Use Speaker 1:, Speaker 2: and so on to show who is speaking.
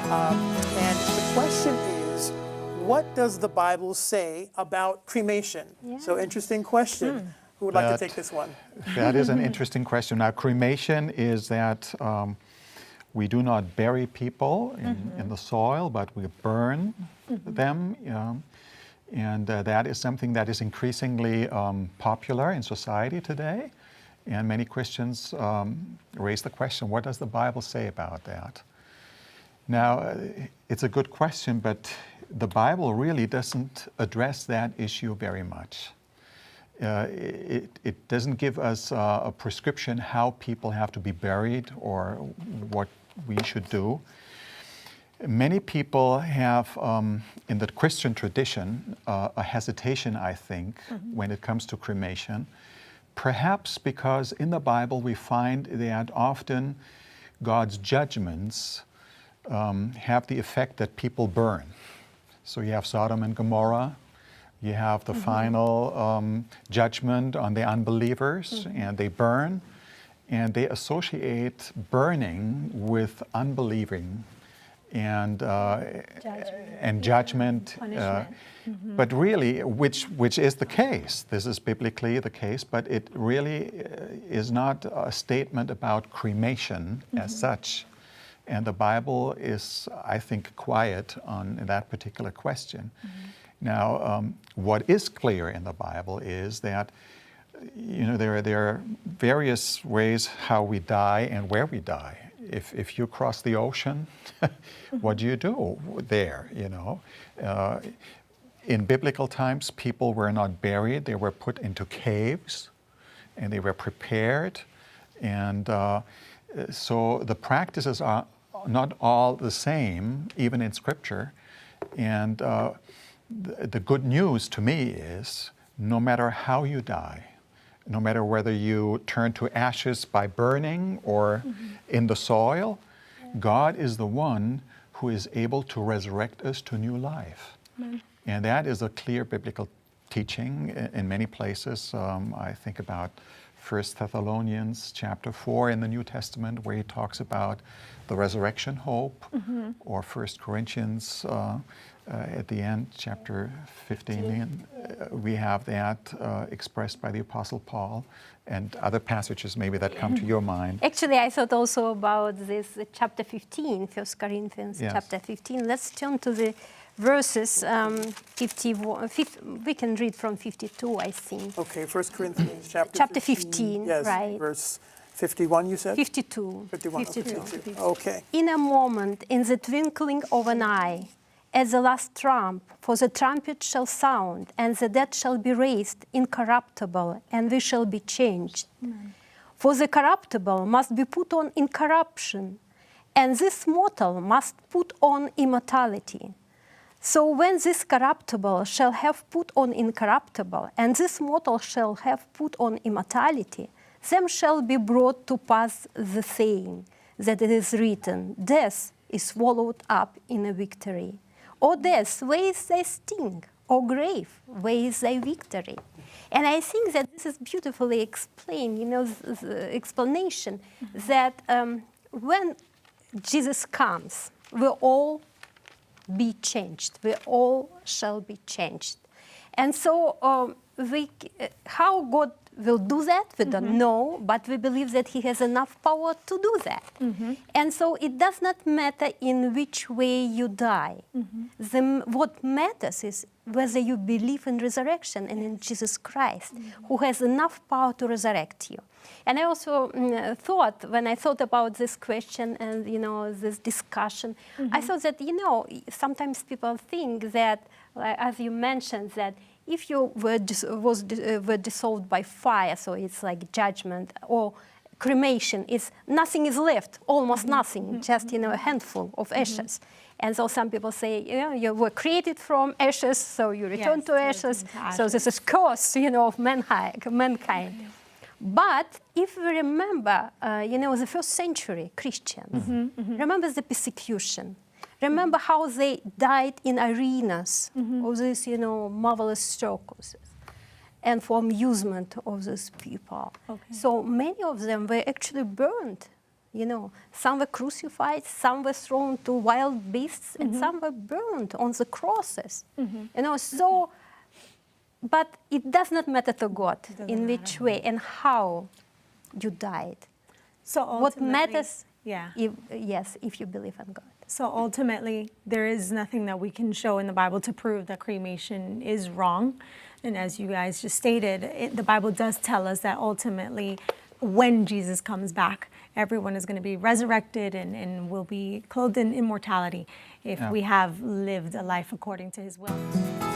Speaker 1: And the question is, what does the Bible say about cremation?
Speaker 2: Yeah.
Speaker 1: So interesting question. Who would like to take this one?
Speaker 3: That is an interesting question. Now, cremation is that we do not bury people in the soil, but we burn them. And that is something that is increasingly popular in society today. And many Christians raise the question, what does the Bible say about that? Now, it's a good question, but the Bible really doesn't address that issue very much. It doesn't give us a prescription how people have to be buried or what we should do. Many people have, in the Christian tradition, a hesitation, I think, when it comes to cremation. Perhaps because in the Bible we find that often God's judgments have the effect that people burn. So you have Sodom and Gomorrah, you have the final judgment on the unbelievers, and they burn, and they associate burning with unbelieving and judgment. But really, which is the case, this is biblically the case, but it really is not a statement about cremation as such. And the Bible is, I think, quiet on that particular question. Now, what is clear in the Bible is that, there are various ways how we die and where we die. If you cross the ocean, what do you do there, In biblical times, people were not buried. They were put into caves, and they were prepared. And so the practices are not all the same, even in Scripture. And the good news to me is, no matter how you die, no matter whether you turn to ashes by burning or in the soil, God is the one who is able to resurrect us to new life.
Speaker 2: Amen.
Speaker 3: And that is a clear biblical teaching in many places. I think about 1 Thessalonians chapter 4 in the New Testament, where he talks about the resurrection hope, or 1 Corinthians at the end, chapter 15, we have that expressed by the Apostle Paul, and other passages maybe that come to your mind.
Speaker 2: Actually, I thought also about this chapter 15, 1 Corinthians chapter 15. Let's turn to the verses 51. We can read from 52, I think.
Speaker 1: Okay, 1 Corinthians
Speaker 2: chapter 15,
Speaker 1: yes,
Speaker 2: right.
Speaker 1: Verse 51, you said?
Speaker 2: 52.
Speaker 1: 51,
Speaker 2: 52.
Speaker 1: Okay.
Speaker 2: In a moment, in the twinkling of an eye, at the last trump, for the trumpet shall sound, and the dead shall be raised incorruptible, and we shall be changed. For the corruptible must be put on incorruption, and this mortal must put on immortality. So when this corruptible shall have put on incorruptible, and this mortal shall have put on immortality, them shall be brought to pass the saying that it is written, death is swallowed up in a victory. O death, where is thy sting? O grave, where is thy victory? And I think that this is beautifully explained, the explanation that when Jesus comes, we'll all be changed. We all shall be changed. And so how God will do that, we don't know, but we believe that He has enough power to do that. And so it does not matter in which way you die. What matters is whether you believe in resurrection and in Jesus Christ, who has enough power to resurrect you. And I also thought, when I thought about this question and, this discussion, I thought that, sometimes people think that, as you mentioned, that if you were dissolved by fire, so it's like judgment, or cremation, nothing is left, almost nothing, just a handful of ashes. And so some people say, you were created from ashes, so you return to ashes. So this is curse, of mankind. But if we remember, the first century Christians, remember the persecution. Remember how they died in arenas of these, marvelous circuses, and for amusement of these people. So many of them were actually burned, You know, some were crucified, some were thrown to wild beasts, and some were burned on the crosses. You know, so, but it does not matter to God in which way and how you died.
Speaker 4: So
Speaker 2: What
Speaker 4: ultimately,
Speaker 2: matters,
Speaker 4: yeah.
Speaker 2: if you believe in God.
Speaker 4: So ultimately, there is nothing that we can show in the Bible to prove that cremation is wrong. And as you guys just stated, the Bible does tell us that ultimately, when Jesus comes back, everyone is going to be resurrected and will be clothed in immortality if we have lived a life according to his will.